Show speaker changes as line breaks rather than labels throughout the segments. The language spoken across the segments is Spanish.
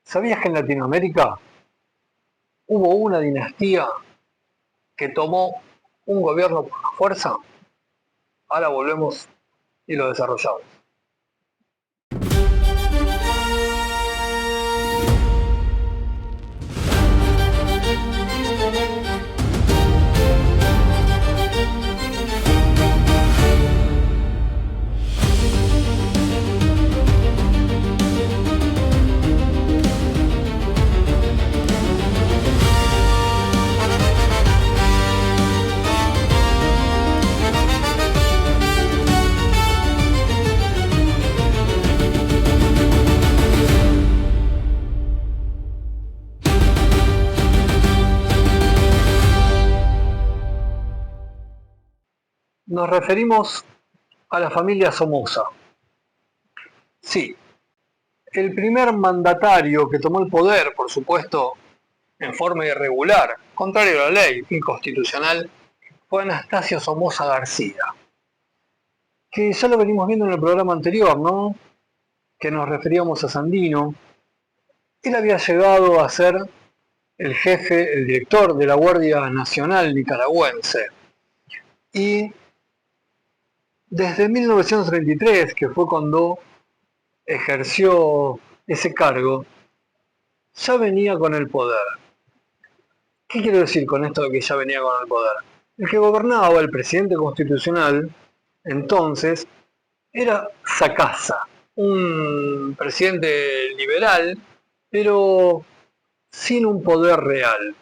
¿Sabías que en Latinoamérica hubo una dinastía que tomó un gobierno por la fuerza? Ahora volvemos y lo desarrollamos. Nos referimos a la familia Somoza. Sí, el primer mandatario que tomó el poder, por supuesto, en forma irregular, contrario a la ley, inconstitucional, fue Anastasio Somoza García, que ya lo venimos viendo en el programa anterior, ¿no? Que nos referíamos a Sandino. Él había llegado a ser el jefe, el director de la Guardia Nacional Nicaragüense. Y desde 1933, que fue cuando ejerció ese cargo, ya venía con el poder. ¿Qué quiero decir con esto de que ya venía con el poder? El que gobernaba, el presidente constitucional, entonces, era Sacasa, un presidente liberal, pero sin un poder real.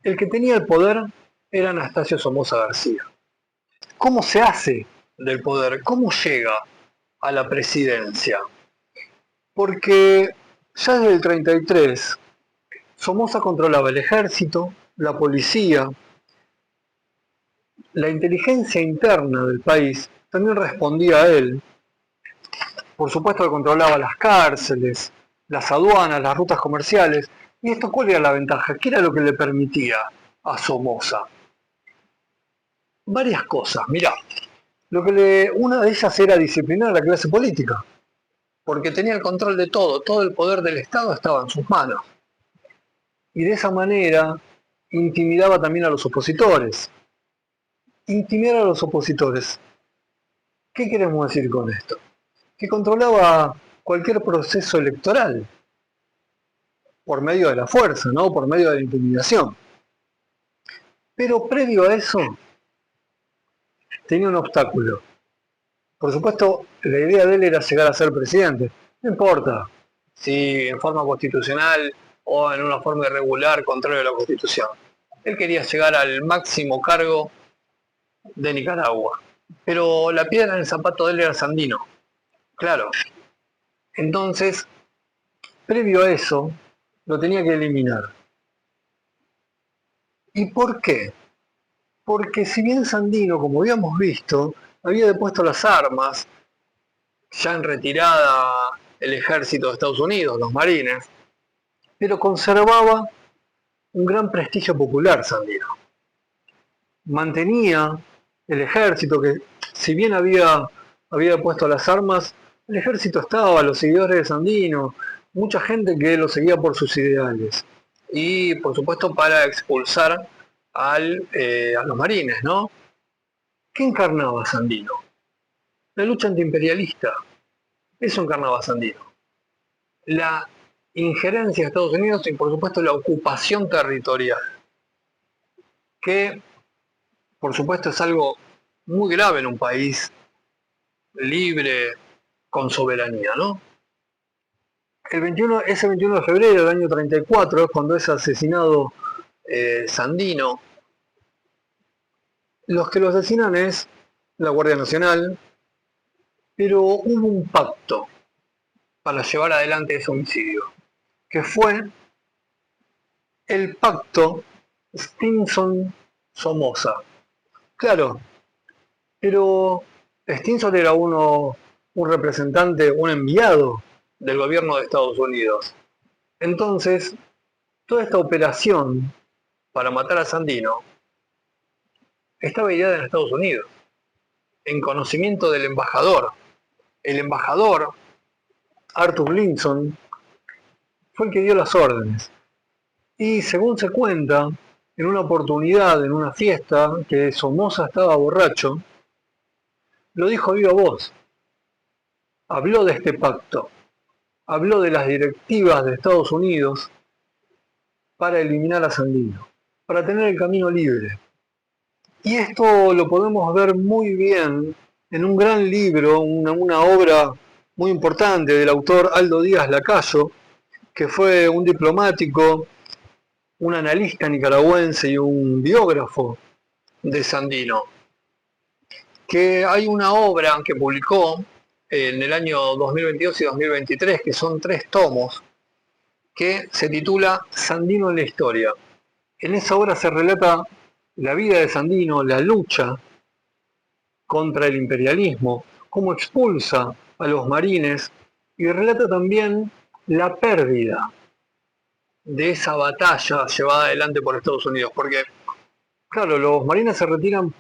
El que tenía el poder era Anastasio Somoza García. ¿Cómo se hace del poder? ¿Cómo llega a la presidencia? Porque ya desde el 33 Somoza controlaba el ejército, la policía, la inteligencia interna del país también respondía a él. Por supuesto que controlaba las cárceles, las aduanas, las rutas comerciales. ¿Y esto cuál era la ventaja? ¿Qué era lo que le permitía a Somoza? Varias cosas, mirá. Una de ellas era disciplinar a la clase política, porque tenía el control de todo el poder del Estado estaba en sus manos. Y de esa manera intimidaba también a los opositores. Intimidar a los opositores. ¿Qué queremos decir con esto? Que controlaba cualquier proceso electoral por medio de la fuerza, ¿no? Por medio de la intimidación. Pero previo a eso tenía un obstáculo. Por supuesto, la idea de él era llegar a ser presidente. No importa si en forma constitucional o en una forma irregular, contrario a la Constitución. Él quería llegar al máximo cargo de Nicaragua. Pero la piedra en el zapato de él era Sandino. Claro. Entonces, previo a eso, lo tenía que eliminar. ¿Y por qué? Porque si bien Sandino, como habíamos visto, había depuesto las armas, ya en retirada el ejército de Estados Unidos, los marines, pero conservaba un gran prestigio popular Sandino. Mantenía el ejército que, si bien había puesto las armas, el ejército estaba, los seguidores de Sandino, mucha gente que lo seguía por sus ideales. Y por supuesto para expulsar a los marines, ¿no? ¿Qué encarnaba Sandino? La lucha antiimperialista. Eso encarnaba Sandino. La injerencia de Estados Unidos y por supuesto la ocupación territorial. Que por supuesto es algo muy grave en un país libre, con soberanía, ¿no? Ese 21 de febrero del año 34 es cuando es asesinado Sandino. Los que lo asesinan es la Guardia Nacional, pero hubo un pacto para llevar adelante ese homicidio, que fue el pacto Stinson-Somoza. Claro, pero Stinson era un representante, un enviado del gobierno de Estados Unidos. Entonces, toda esta operación para matar a Sandino estaba ideada en Estados Unidos, en conocimiento del embajador. El embajador, Arthur Linson, fue el que dio las órdenes. Y según se cuenta, en una oportunidad, en una fiesta, que Somoza estaba borracho, lo dijo a viva voz. Habló de este pacto, habló de las directivas de Estados Unidos para eliminar a Sandino, para tener el camino libre. Y esto lo podemos ver muy bien en un gran libro, una obra muy importante del autor Aldo Díaz Lacayo, que fue un diplomático, un analista nicaragüense y un biógrafo de Sandino, que hay una obra que publicó en el año 2022 y 2023, que son 3 tomos, que se titula Sandino en la historia. En esa obra se relata la vida de Sandino, la lucha contra el imperialismo, cómo expulsa a los marines y relata también la pérdida de esa batalla llevada adelante por Estados Unidos, porque, claro, los marines se retiran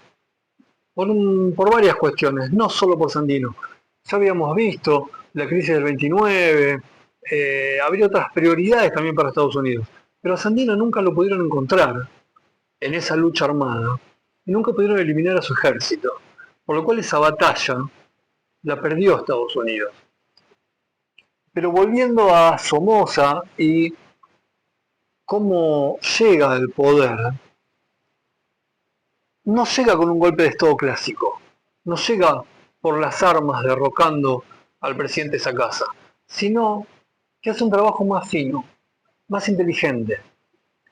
por varias cuestiones, no solo por Sandino. Ya habíamos visto la crisis del 29, habría otras prioridades también para Estados Unidos, pero a Sandino nunca lo pudieron encontrar en esa lucha armada y nunca pudieron eliminar a su ejército, por lo cual esa batalla la perdió Estados Unidos. Pero volviendo a Somoza y cómo llega al poder, no llega con un golpe de Estado clásico, no llega por las armas derrocando al presidente Sacasa, sino que hace un trabajo más fino, más inteligente,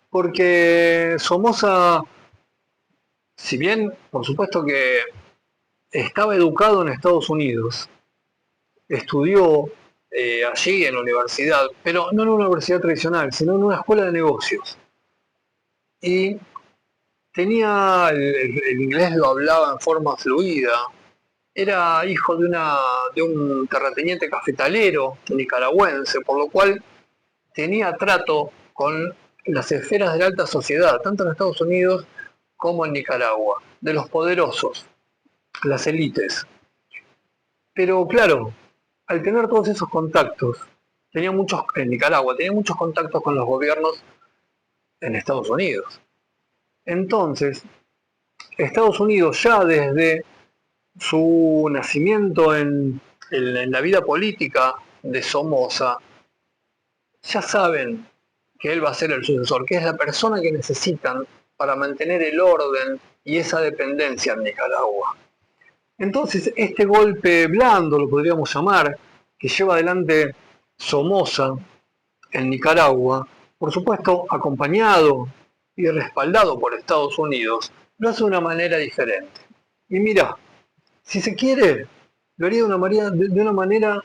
porque Somoza, si bien por supuesto que estaba educado en Estados Unidos, estudió allí en la universidad, pero no en una universidad tradicional, sino en una escuela de negocios. Y tenía el inglés lo hablaba en forma fluida, era hijo de un terrateniente cafetalero nicaragüense, por lo cual tenía trato con las esferas de la alta sociedad, tanto en Estados Unidos como en Nicaragua, de los poderosos, las élites. Pero claro, al tener todos esos contactos, tenía muchos en Nicaragua, tenía muchos contactos con los gobiernos en Estados Unidos. Entonces, Estados Unidos ya desde su nacimiento en la vida política de Somoza, ya saben que él va a ser el sucesor, que es la persona que necesitan para mantener el orden y esa dependencia en Nicaragua. Entonces, este golpe blando, lo podríamos llamar, que lleva adelante Somoza en Nicaragua, por supuesto acompañado y respaldado por Estados Unidos, lo hace de una manera diferente. Y mira, si se quiere, lo haría de una manera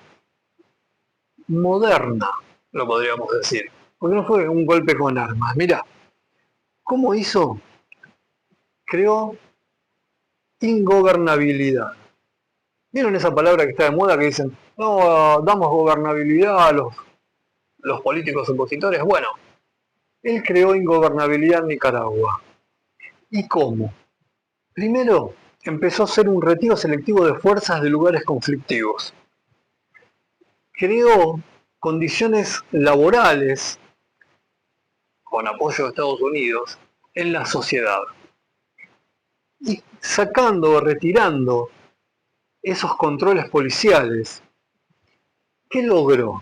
moderna, lo podríamos decir, porque no fue un golpe con armas. Mira, ¿cómo hizo? Creó ingobernabilidad. ¿Vieron esa palabra que está de moda que dicen, no, damos gobernabilidad a los políticos opositores? Bueno, él creó ingobernabilidad en Nicaragua. ¿Y cómo? Primero, empezó a hacer un retiro selectivo de fuerzas de lugares conflictivos. Creó condiciones laborales, con apoyo de Estados Unidos, en la sociedad. Y sacando, retirando esos controles policiales, ¿qué logró?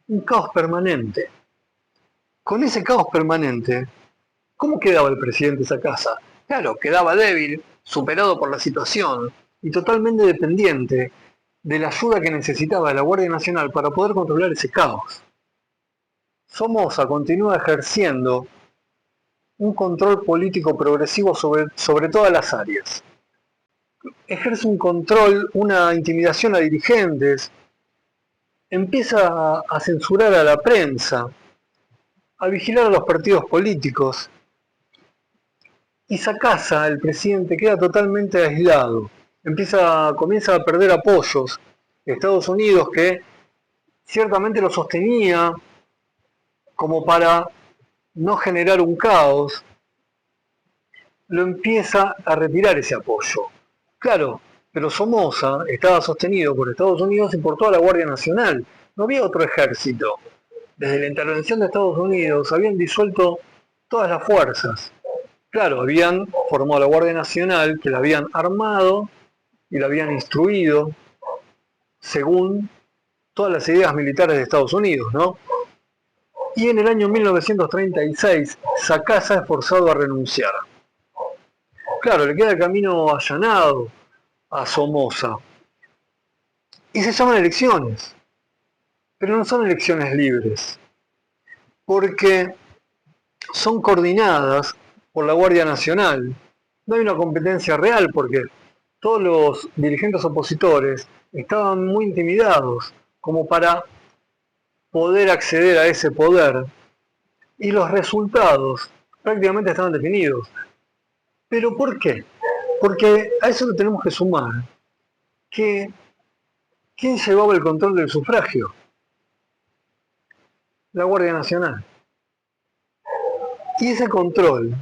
Un caos permanente. Con ese caos permanente, ¿cómo quedaba el presidente Sacasa? Claro, quedaba débil, superado por la situación y totalmente dependiente de la ayuda que necesitaba de la Guardia Nacional para poder controlar ese caos. Somoza continúa ejerciendo un control político progresivo sobre todas las áreas. Ejerce un control, una intimidación a dirigentes, empieza a censurar a la prensa, a vigilar a los partidos políticos, y Sacasa, el presidente, queda totalmente aislado. Comienza a perder apoyos. Estados Unidos, que ciertamente lo sostenía como para no generar un caos, lo empieza a retirar ese apoyo. Claro, pero Somoza estaba sostenido por Estados Unidos y por toda la Guardia Nacional. No había otro ejército desde la intervención de Estados Unidos, habían disuelto todas las fuerzas. Claro, habían formado la Guardia Nacional, que la habían armado y la habían instruido según todas las ideas militares de Estados Unidos, ¿no? Y en el año 1936, Sakasa es forzado a renunciar. Claro, le queda el camino allanado a Somoza. Y se llaman elecciones, pero no son elecciones libres, porque son coordinadas por la Guardia Nacional. No hay una competencia real porque todos los dirigentes opositores estaban muy intimidados como para poder acceder a ese poder y los resultados prácticamente estaban definidos. ¿Pero por qué? Porque a eso le tenemos que sumar que ¿quién llevaba el control del sufragio? La Guardia Nacional. Y ese control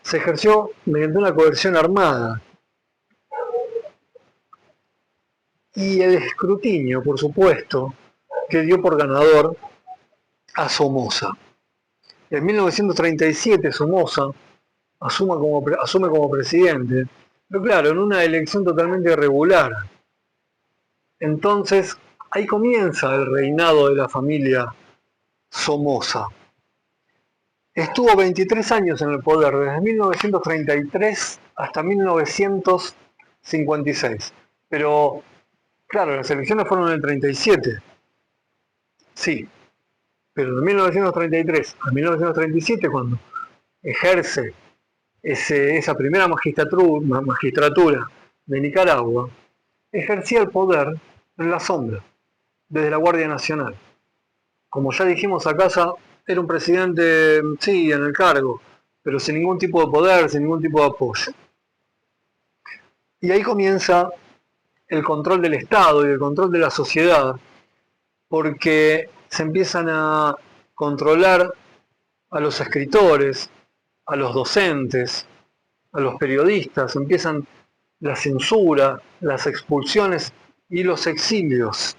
se ejerció mediante una coerción armada. Y el escrutinio, por supuesto, que dio por ganador a Somoza. En 1937 Somoza asume como presidente, pero claro, en una elección totalmente irregular. Entonces, ahí comienza el reinado de la familia Somoza. Estuvo 23 años en el poder, desde 1933 hasta 1956. Pero, claro, las elecciones fueron en el 37. Sí, pero de 1933 a 1937, cuando ejerce esa primera magistratura de Nicaragua, ejercía el poder en la sombra, desde la Guardia Nacional. Como ya dijimos acá, era un presidente, sí, en el cargo, pero sin ningún tipo de poder, sin ningún tipo de apoyo. Y ahí comienza el control del Estado y el control de la sociedad, porque se empiezan a controlar a los escritores, a los docentes, a los periodistas, empiezan la censura, las expulsiones y los exilios.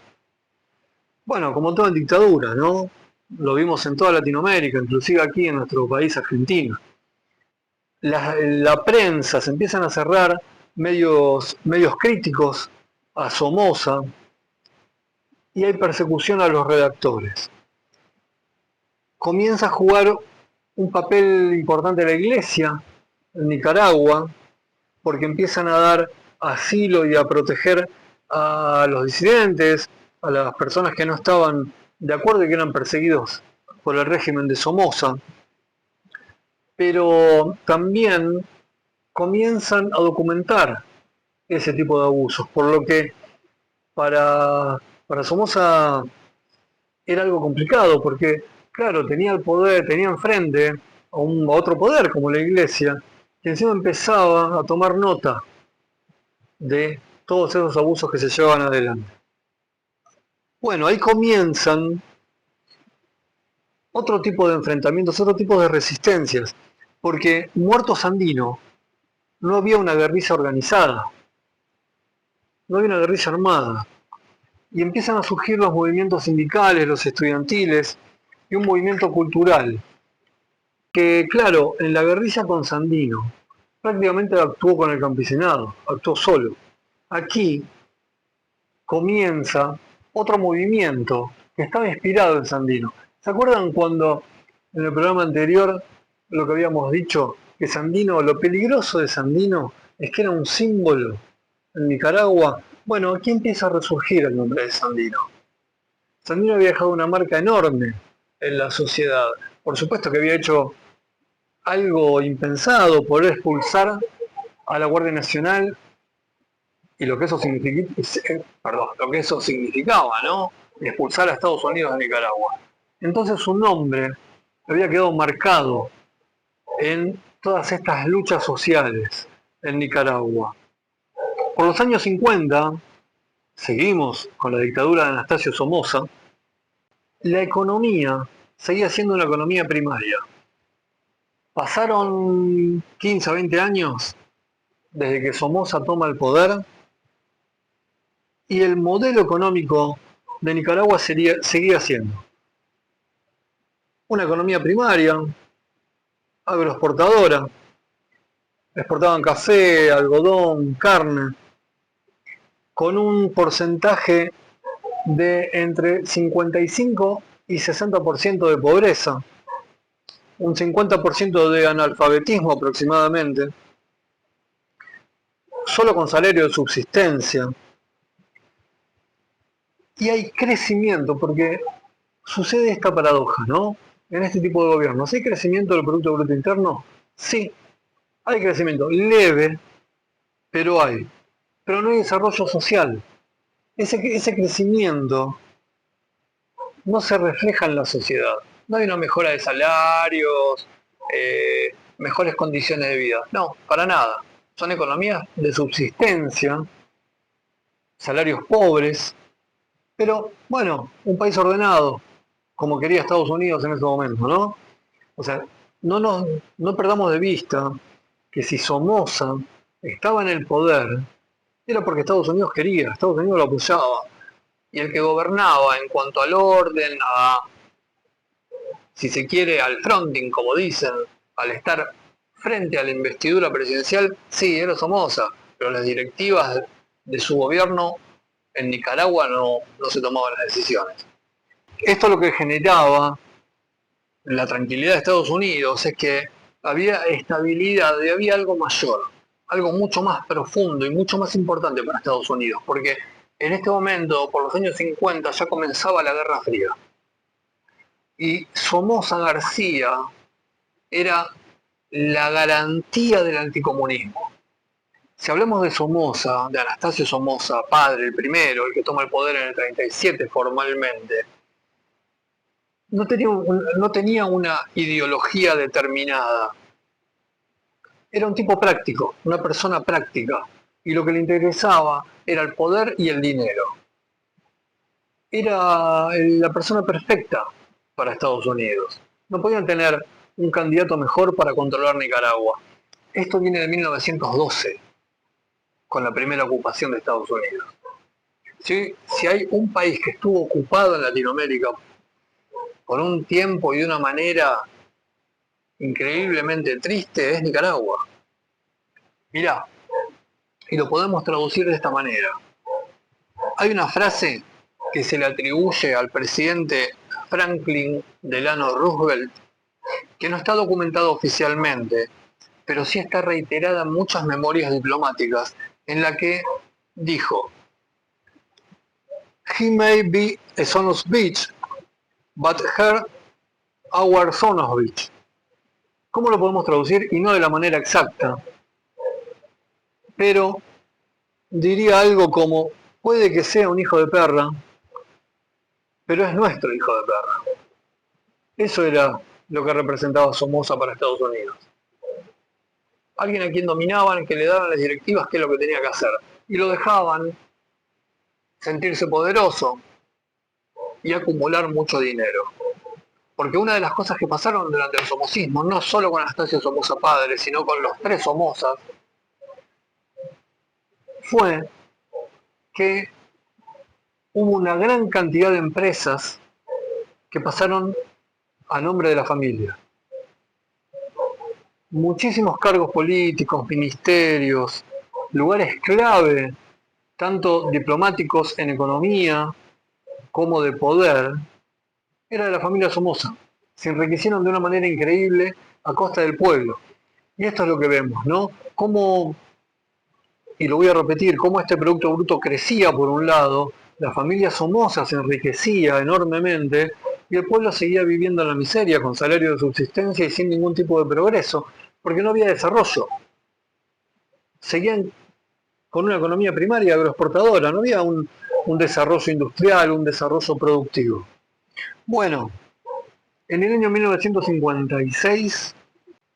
Bueno, como todo en dictadura, ¿no? Lo vimos en toda Latinoamérica, inclusive aquí en nuestro país Argentina. La prensa, se empiezan a cerrar medios críticos a Somoza y hay persecución a los redactores. Comienza a jugar un papel importante la Iglesia en Nicaragua, porque empiezan a dar asilo y a proteger a los disidentes, a las personas que no estaban de acuerdo y que eran perseguidos por el régimen de Somoza, pero también comienzan a documentar ese tipo de abusos, por lo que para Somoza era algo complicado, porque claro, tenía el poder, tenía enfrente a otro poder como la Iglesia, que encima empezaba a tomar nota de todos esos abusos que se llevaban adelante. Bueno, ahí comienzan otro tipo de enfrentamientos, otro tipo de resistencias, porque muerto Sandino no había una guerrilla organizada, no había una guerrilla armada, y empiezan a surgir los movimientos sindicales, los estudiantiles y un movimiento cultural, que claro, en la guerrilla con Sandino prácticamente actuó con el campesinado, actuó solo. Aquí comienza otro movimiento que estaba inspirado en Sandino. ¿Se acuerdan cuando en el programa anterior lo que habíamos dicho? Que Sandino, lo peligroso de Sandino es que era un símbolo en Nicaragua. Bueno, aquí empieza a resurgir el nombre de Sandino. Sandino había dejado una marca enorme en la sociedad. Por supuesto que había hecho algo impensado, poder expulsar a la Guardia Nacional y lo que eso lo que eso significaba, ¿no? Expulsar a Estados Unidos de Nicaragua. Entonces su nombre había quedado marcado en todas estas luchas sociales en Nicaragua. Por los años 50, seguimos con la dictadura de Anastasio Somoza, la economía seguía siendo una economía primaria. Pasaron 15 a 20 años desde que Somoza toma el poder y el modelo económico de Nicaragua seguía siendo una economía primaria, agroexportadora. Exportaban café, algodón, carne, con un porcentaje de entre 55 y 60% de pobreza, un 50% de analfabetismo aproximadamente, solo con salario de subsistencia. Y hay crecimiento, porque sucede esta paradoja, ¿no? En este tipo de gobiernos, ¿hay crecimiento del Producto Bruto Interno? Sí, hay crecimiento leve, pero hay. Pero no hay desarrollo social. Ese crecimiento no se refleja en la sociedad. No hay una mejora de salarios, mejores condiciones de vida. No, para nada. Son economías de subsistencia, salarios pobres, pero bueno, un país ordenado, como quería Estados Unidos en ese momento, ¿no? O sea, no perdamos de vista que si Somoza estaba en el poder, era porque Estados Unidos quería, Estados Unidos lo apoyaba. Y el que gobernaba en cuanto al orden, si se quiere, al fronting, como dicen, al estar frente a la investidura presidencial, sí, era Somoza, pero las directivas de su gobierno en Nicaragua no se tomaban las decisiones. Esto lo que generaba la tranquilidad de Estados Unidos es que había estabilidad y había algo mayor, algo mucho más profundo y mucho más importante para Estados Unidos, porque en este momento, por los años 50, ya comenzaba la Guerra Fría. Y Somoza García era la garantía del anticomunismo. Si hablamos de Somoza, de Anastasio Somoza, padre, el primero, el que toma el poder en el 37 formalmente, no tenía una ideología determinada. Era un tipo práctico, una persona práctica, y lo que le interesaba era el poder y el dinero. Era la persona perfecta para Estados Unidos. No podían tener un candidato mejor para controlar Nicaragua. Esto viene de 1912, con la primera ocupación de Estados Unidos. Si hay un país que estuvo ocupado en Latinoamérica por un tiempo y de una manera increíblemente triste, es Nicaragua. Mirá, y lo podemos traducir de esta manera. Hay una frase que se le atribuye al presidente Franklin Delano Roosevelt, que no está documentada oficialmente, pero sí está reiterada en muchas memorias diplomáticas, en la que dijo: "He may be a son of bitch, but her our son of bitch". ¿Cómo lo podemos traducir? Y no de la manera exacta, pero diría algo como: puede que sea un hijo de perra, pero es nuestro hijo de perra. Eso era lo que representaba Somoza para Estados Unidos. Alguien a quien dominaban, que le daban las directivas qué es lo que tenía que hacer. Y lo dejaban sentirse poderoso y acumular mucho dinero. Porque una de las cosas que pasaron durante el somocismo, no solo con Anastasio Somoza padre, sino con los tres Somozas, fue que hubo una gran cantidad de empresas que pasaron a nombre de la familia. Muchísimos cargos políticos, ministerios, lugares clave, tanto diplomáticos en economía como de poder, era de la familia Somoza. Se enriquecieron de una manera increíble a costa del pueblo. Y esto es lo que vemos, ¿no? Cómo, y lo voy a repetir, cómo este Producto Bruto crecía por un lado, la familia Somoza se enriquecía enormemente y el pueblo seguía viviendo en la miseria, con salario de subsistencia y sin ningún tipo de progreso, porque no había desarrollo. Seguían con una economía primaria agroexportadora, no había un desarrollo industrial, un desarrollo productivo. Bueno, en el año 1956,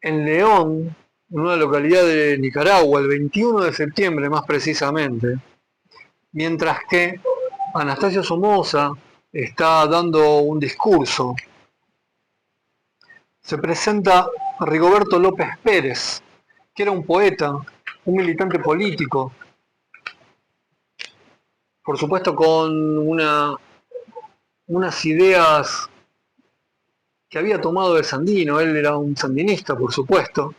en León, en una localidad de Nicaragua, el 21 de septiembre más precisamente, mientras que Anastasio Somoza está dando un discurso, se presenta Rigoberto López Pérez, que era un poeta, un militante político, por supuesto con unas ideas que había tomado de Sandino, él era un sandinista, por supuesto,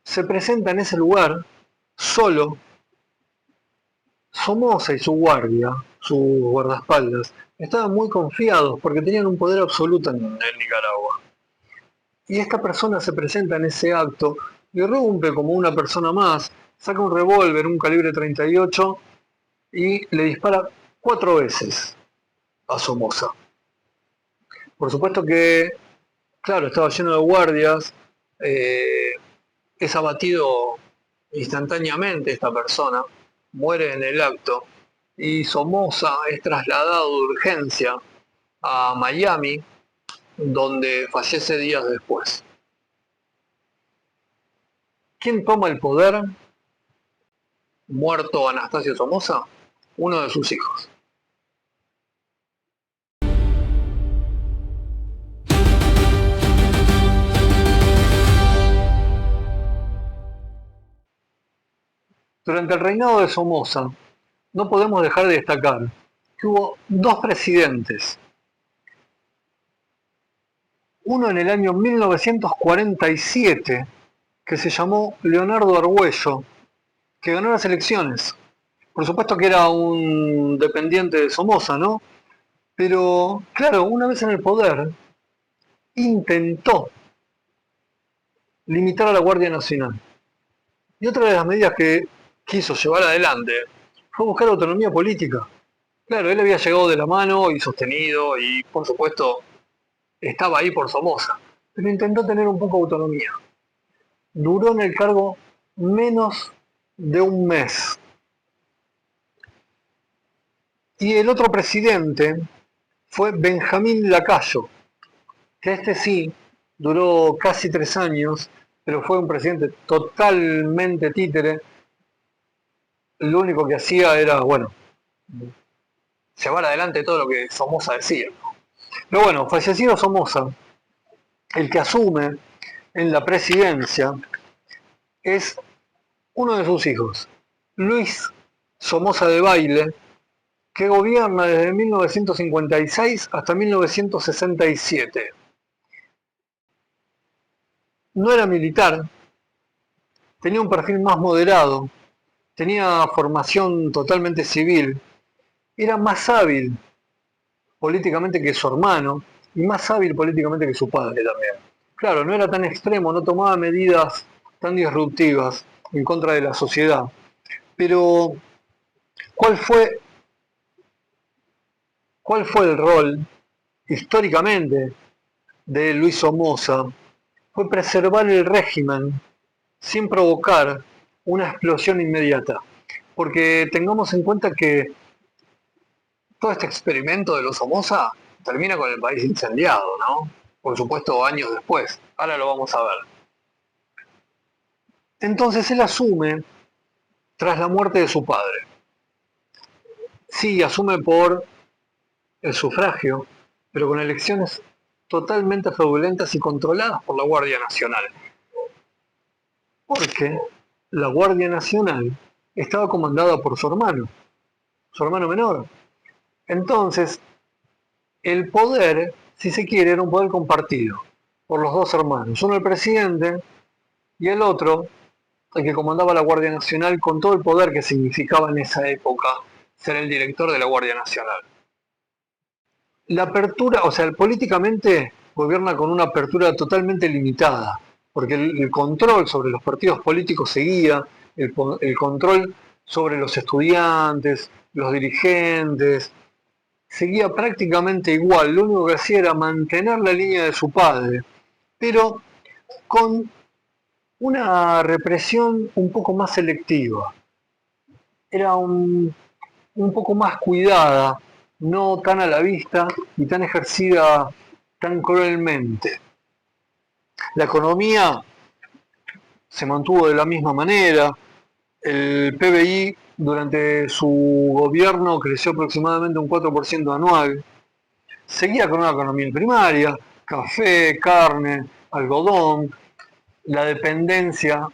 se presenta en ese lugar solo. Somoza y su guardia, sus guardaespaldas, estaban muy confiados porque tenían un poder absoluto en Nicaragua. Y esta persona se presenta en ese acto, irrumpe como una persona más, saca un revólver, un calibre 38 y le dispara 4 veces a Somoza. Por supuesto que, claro, estaba lleno de guardias, eh, es abatido instantáneamente esta persona, muere en el acto y Somoza es trasladado de urgencia a Miami, donde fallece días después. ¿Quién toma el poder? Muerto Anastasio Somoza, uno de sus hijos. Durante el reinado de Somoza, no podemos dejar de destacar que hubo dos presidentes. Uno en el año 1947, que se llamó Leonardo Argüello, que ganó las elecciones. Por supuesto que era un dependiente de Somoza, ¿no? Pero, claro, una vez en el poder, intentó limitar a la Guardia Nacional. Y otra de las medidas que quiso llevar adelante fue buscar autonomía política. Claro, él había llegado de la mano y sostenido y, por supuesto, estaba ahí por Somoza, pero intentó tener un poco de autonomía. Duró en el cargo menos de un mes. Y el otro presidente fue Benjamín Lacayo, que este sí duró casi 3 años, pero fue un presidente totalmente títere. Lo único que hacía era, bueno, llevar adelante todo lo que Somoza decía. Pero bueno, fallecido Somoza, el que asume en la presidencia es uno de sus hijos, Luis Somoza de Baile, que gobierna desde 1956 hasta 1967. No era militar, tenía un perfil más moderado, tenía formación totalmente civil, era más hábil políticamente que su hermano y más hábil políticamente que su padre también. Claro, no era tan extremo, no tomaba medidas tan disruptivas en contra de la sociedad. Pero, ¿cuál fue, cuál fue el rol históricamente de Luis Somoza? Fue preservar el régimen sin provocar una explosión inmediata. Porque tengamos en cuenta que todo este experimento de los Somoza termina con el país incendiado, ¿no? Por supuesto, años después. Ahora lo vamos a ver. Entonces él asume tras la muerte de su padre. Sí, asume por el sufragio, pero con elecciones totalmente fraudulentas y controladas por la Guardia Nacional. Porque la Guardia Nacional estaba comandada por su hermano menor. Entonces, el poder, si se quiere, era un poder compartido por los dos hermanos. Uno el presidente y el otro el que comandaba la Guardia Nacional con todo el poder que significaba en esa época ser el director de la Guardia Nacional. La apertura, o sea, políticamente gobierna con una apertura totalmente limitada, porque el control sobre los partidos políticos seguía, el control sobre los estudiantes, los dirigentes, seguía prácticamente igual. Lo único que hacía era mantener la línea de su padre, pero con una represión un poco más selectiva. Era un poco más cuidada, no tan a la vista y tan ejercida tan cruelmente. La economía se mantuvo de la misma manera, el PBI durante su gobierno creció aproximadamente un 4% anual, seguía con una economía primaria, café, carne, algodón, la dependencia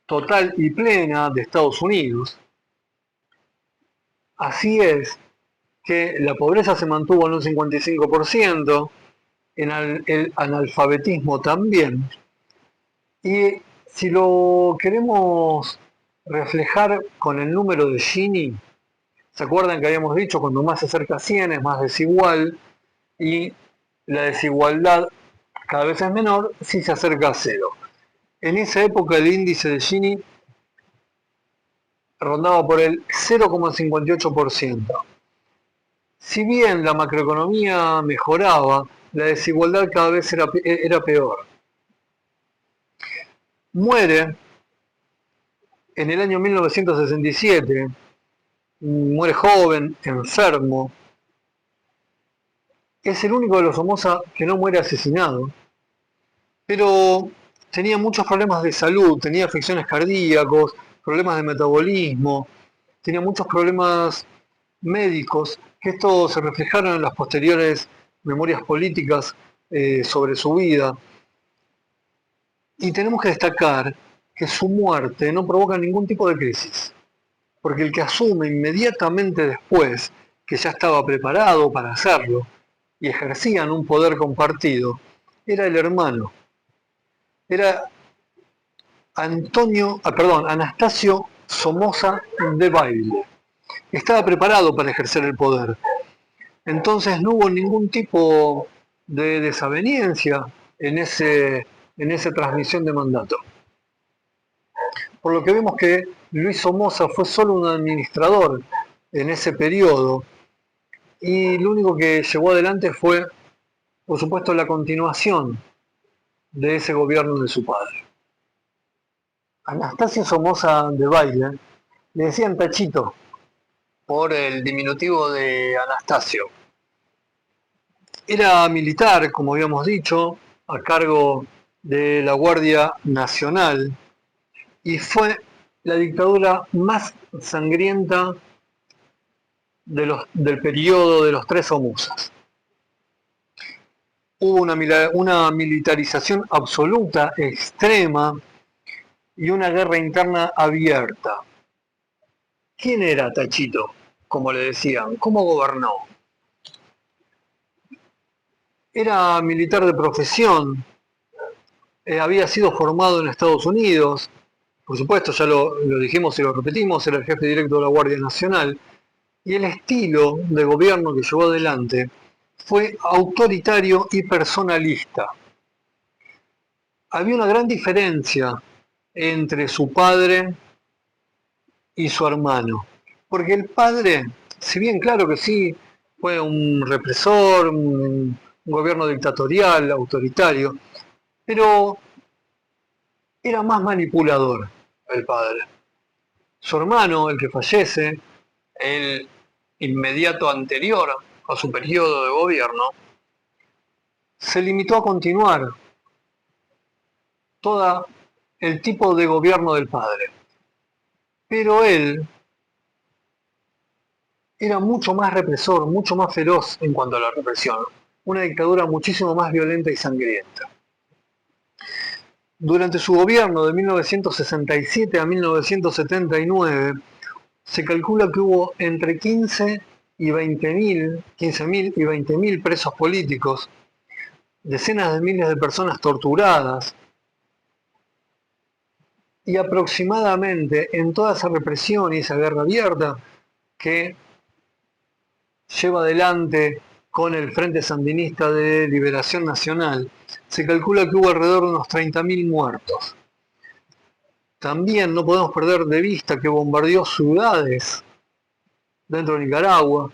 total y plena de Estados Unidos. Así es que la pobreza se mantuvo en un 55%, en el analfabetismo también. Y si lo queremos reflejar con el número de Gini, ¿se acuerdan que habíamos dicho cuando más se acerca a 100 es más desigual y la desigualdad cada vez es menor si se acerca a cero? En esa época el índice de Gini rondaba por el 0,58%. Si bien la macroeconomía mejoraba, la desigualdad cada vez era peor. Muere en el año 1967, muere joven, enfermo. Es el único de los Somoza que no muere asesinado, pero tenía muchos problemas de salud, tenía afecciones cardíacas, problemas de metabolismo, tenía muchos problemas médicos, que esto se reflejaron en las posteriores memorias políticas sobre su vida. Y tenemos que destacar que su muerte no provoca ningún tipo de crisis, porque el que asume inmediatamente después, que ya estaba preparado para hacerlo, y ejercían un poder compartido, era el hermano, era Anastasio Somoza Debayle. Estaba preparado para ejercer el poder. Entonces no hubo ningún tipo de desaveniencia en esa transmisión de mandato. Por lo que vemos que Luis Somoza fue solo un administrador en ese periodo y lo único que llevó adelante fue, por supuesto, la continuación de ese gobierno de su padre. Anastasio Somoza Debayle le decían Tachito por el diminutivo de Anastasio. Era militar, como habíamos dicho, a cargo de la Guardia Nacional y fue la dictadura más sangrienta del periodo de los tres Somozas. Hubo una militarización absoluta, extrema, y una guerra interna abierta. ¿Quién era Tachito? Como le decían, ¿cómo gobernó? Era militar de profesión, había sido formado en Estados Unidos, por supuesto, ya lo dijimos y lo repetimos, era el jefe directo de la Guardia Nacional, y el estilo de gobierno que llevó adelante fue autoritario y personalista. Había una gran diferencia entre su padre y su hermano, porque el padre, si bien claro que sí, fue un represor, un gobierno dictatorial, autoritario, pero era más manipulador el padre. Su hermano, el que fallece, el inmediato anterior a su periodo de gobierno, se limitó a continuar todo el tipo de gobierno del padre. Pero él era mucho más represor, mucho más feroz en cuanto a la represión. Una dictadura muchísimo más violenta y sangrienta. Durante su gobierno de 1967 a 1979, se calcula que hubo entre 15.000 y 20.000 presos políticos, decenas de miles de personas torturadas, y aproximadamente en toda esa represión y esa guerra abierta que lleva adelante con el Frente Sandinista de Liberación Nacional, se calcula que hubo alrededor de unos 30.000 muertos. También no podemos perder de vista que bombardeó ciudades dentro de Nicaragua,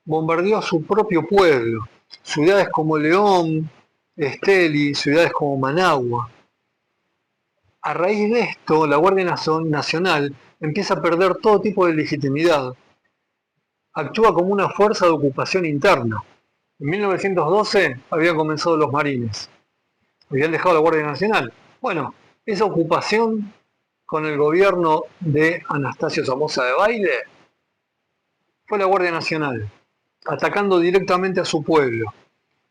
bombardeó a su propio pueblo, ciudades como León, Esteli, ciudades como Managua. A raíz de esto, la Guardia Nacional empieza a perder todo tipo de legitimidad. Actúa como una fuerza de ocupación interna. En 1912 habían comenzado los marines, habían dejado la Guardia Nacional. Bueno, esa ocupación con el gobierno de Anastasio Somoza Debayle fue la Guardia Nacional, atacando directamente a su pueblo.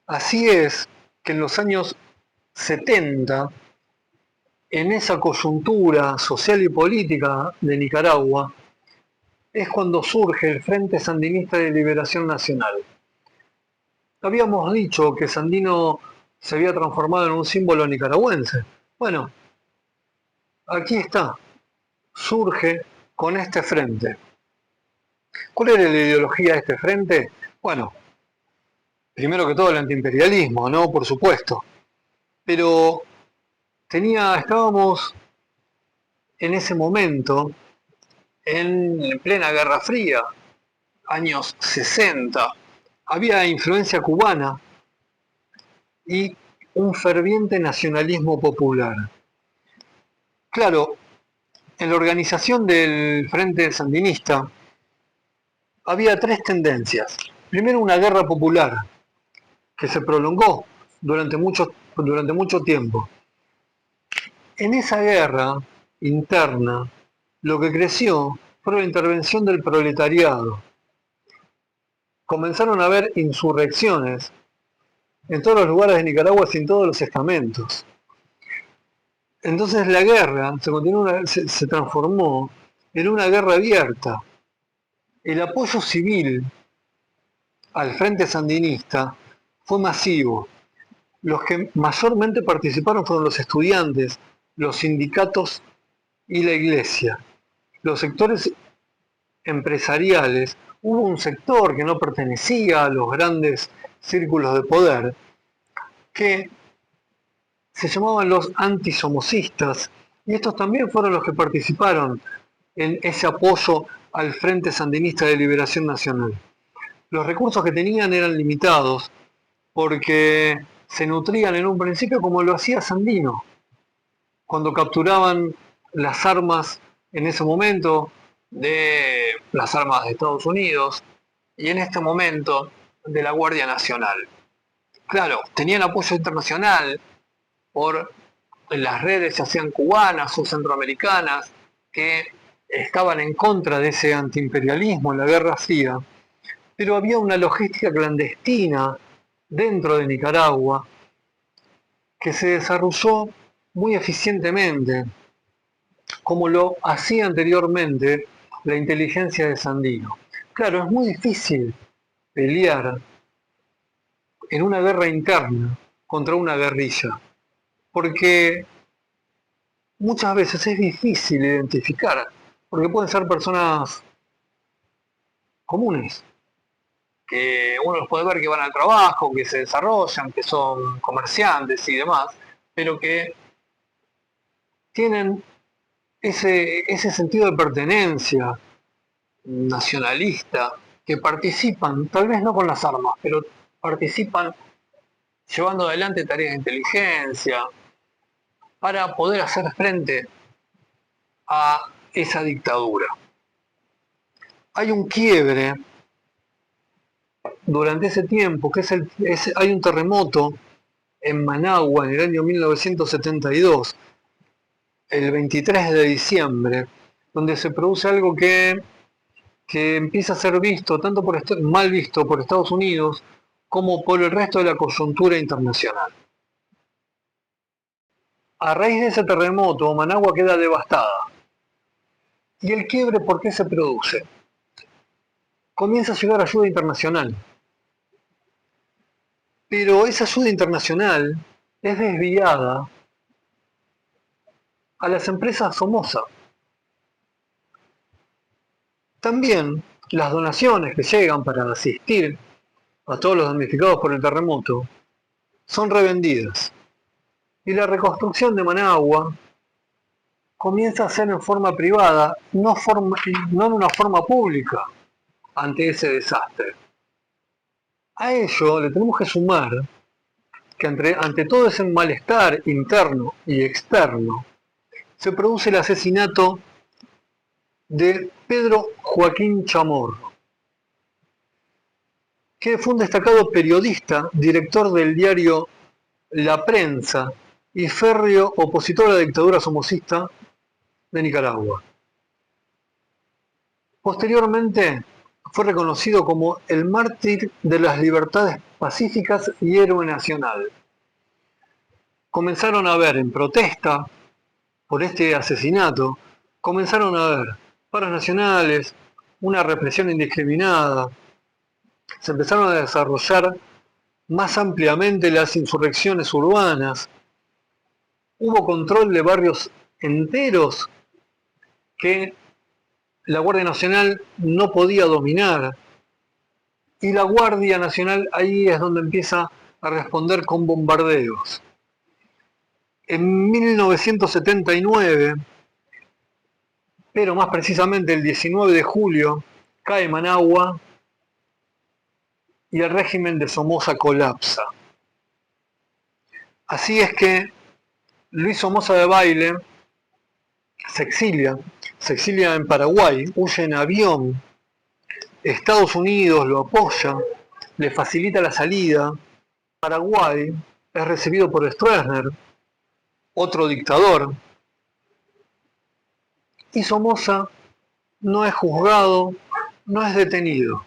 Así es que en los años 70, en esa coyuntura social y política de Nicaragua, es cuando surge el Frente Sandinista de Liberación Nacional. Habíamos dicho que Sandino se había transformado en un símbolo nicaragüense. Bueno, aquí está, surge con este frente. ¿Cuál era la ideología de este frente? Bueno, primero que todo el antiimperialismo, ¿no? Por supuesto. Pero estábamos en ese momento en plena Guerra Fría, años 60. Había influencia cubana y un ferviente nacionalismo popular. Claro, en la organización del Frente Sandinista había tres tendencias. Primero, una guerra popular que se prolongó durante mucho tiempo. En esa guerra interna, lo que creció fue la intervención del proletariado. Comenzaron a haber insurrecciones en todos los lugares de Nicaragua y en todos los estamentos. Entonces la guerra se transformó en una guerra abierta. El apoyo civil al Frente Sandinista fue masivo. Los que mayormente participaron fueron los estudiantes, los sindicatos y la iglesia. Los sectores empresariales, hubo un sector que no pertenecía a los grandes círculos de poder, que se llamaban los antisomocistas, y estos también fueron los que participaron en ese apoyo al Frente Sandinista de Liberación Nacional. Los recursos que tenían eran limitados, porque se nutrían en un principio como lo hacía Sandino, cuando capturaban las armas en ese momento de las armas de Estados Unidos y en este momento de la Guardia Nacional. Claro, tenían apoyo internacional por las redes, ya sean cubanas o centroamericanas, que estaban en contra de ese antiimperialismo en la Guerra Fría, pero había una logística clandestina dentro de Nicaragua que se desarrolló muy eficientemente, como lo hacía anteriormente la inteligencia de Sandino. Claro, es muy difícil pelear en una guerra interna contra una guerrilla, porque muchas veces es difícil identificar, porque pueden ser personas comunes, que uno los puede ver que van al trabajo, que se desarrollan, que son comerciantes y demás, pero que tienen ese sentido de pertenencia nacionalista, que participan, tal vez no con las armas, pero participan llevando adelante tareas de inteligencia para poder hacer frente a esa dictadura. Hay un quiebre durante ese tiempo, hay un terremoto en Managua en el año 1972, el 23 de diciembre, donde se produce algo que empieza a ser visto, mal visto por Estados Unidos, como por el resto de la coyuntura internacional. A raíz de ese terremoto, Managua queda devastada. ¿Y el quiebre por qué se produce? Comienza a llegar ayuda internacional. Pero esa ayuda internacional es desviada a las empresas Somoza. También las donaciones que llegan para asistir a todos los damnificados por el terremoto son revendidas. Y la reconstrucción de Managua comienza a ser en forma privada, no en una forma pública ante ese desastre. A ello le tenemos que sumar que ante todo ese malestar interno y externo, se produce el asesinato de Pedro Joaquín Chamorro, que fue un destacado periodista, director del diario La Prensa y férreo opositor a la dictadura somocista de Nicaragua. Posteriormente fue reconocido como el mártir de las libertades pacíficas y héroe nacional. Comenzaron a ver en protesta por este asesinato, comenzaron a haber paros nacionales, una represión indiscriminada, se empezaron a desarrollar más ampliamente las insurrecciones urbanas, hubo control de barrios enteros que la Guardia Nacional no podía dominar. Y la Guardia Nacional ahí es donde empieza a responder con bombardeos. En 1979, pero más precisamente el 19 de julio, cae Managua y el régimen de Somoza colapsa. Así es que Luis Somoza Debayle se exilia en Paraguay, huye en avión, Estados Unidos lo apoya, le facilita la salida. Paraguay es recibido por Stroessner, otro dictador, y Somoza no es juzgado, no es detenido.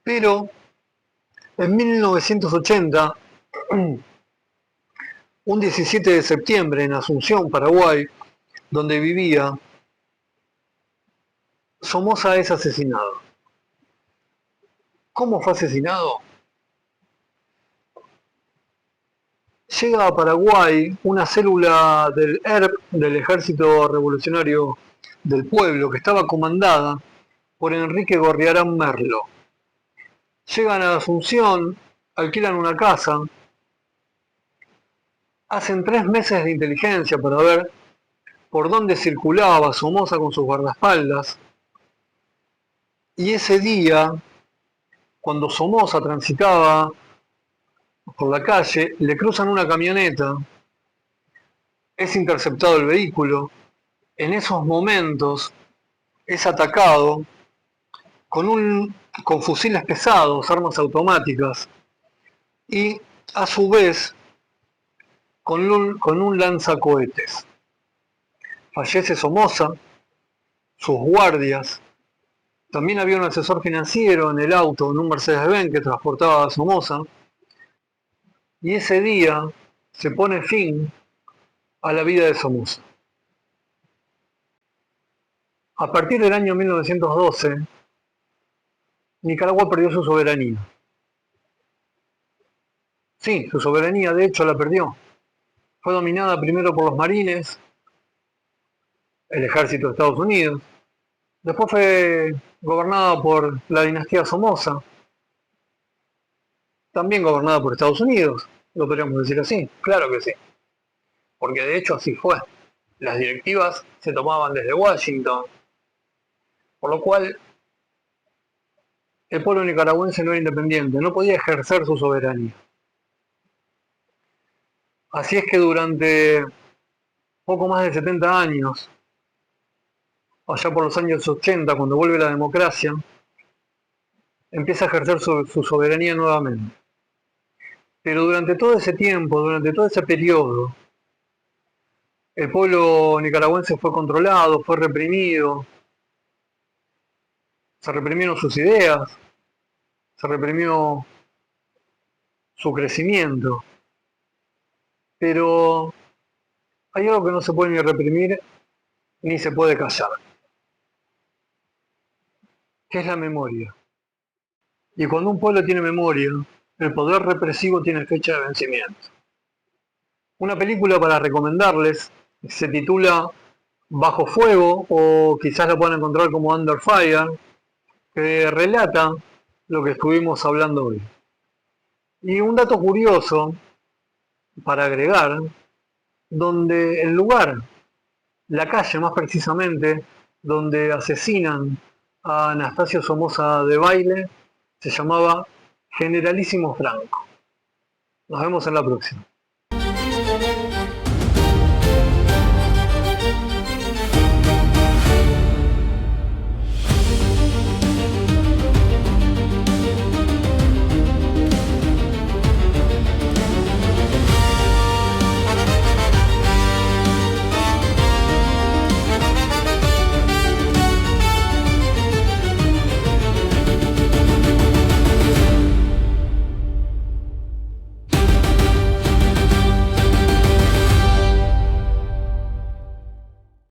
Pero en 1980, un 17 de septiembre en Asunción, Paraguay, donde vivía, Somoza es asesinado. ¿Cómo fue asesinado? Llega a Paraguay una célula del ERP, del Ejército Revolucionario del Pueblo, que estaba comandada por Enrique Gorriarán Merlo. Llegan a Asunción, alquilan una casa, hacen 3 meses de inteligencia para ver por dónde circulaba Somoza con sus guardaespaldas, y ese día, cuando Somoza transitaba por la calle, le cruzan una camioneta, es interceptado el vehículo, en esos momentos es atacado con fusiles pesados, armas automáticas, y a su vez con un lanzacohetes. Fallece Somoza, sus guardias. También había un asesor financiero en el auto, en un Mercedes-Benz que transportaba a Somoza. Y ese día se pone fin a la vida de Somoza. A partir del año 1912, Nicaragua perdió su soberanía. Sí, su soberanía de hecho la perdió. Fue dominada primero por los marines, el ejército de Estados Unidos. Después fue gobernada por la dinastía Somoza, también gobernada por Estados Unidos, lo podríamos decir así, claro que sí, porque de hecho así fue. Las directivas se tomaban desde Washington, por lo cual el pueblo nicaragüense no era independiente, no podía ejercer su soberanía. Así es que durante poco más de 70 años, allá por los años 80, cuando vuelve la democracia, empieza a ejercer su soberanía nuevamente. Pero durante todo ese tiempo, durante todo ese periodo, el pueblo nicaragüense fue controlado, fue reprimido, se reprimieron sus ideas, se reprimió su crecimiento. Pero hay algo que no se puede ni reprimir ni se puede callar, que es la memoria. Y cuando un pueblo tiene memoria, el poder represivo tiene fecha de vencimiento. Una película para recomendarles se titula Bajo Fuego, o quizás la puedan encontrar como Under Fire, que relata lo que estuvimos hablando hoy. Y un dato curioso para agregar, donde el lugar, la calle más precisamente, donde asesinan a Anastasio Somoza Debayle, se llamaba Generalísimo Franco. Nos vemos en la próxima.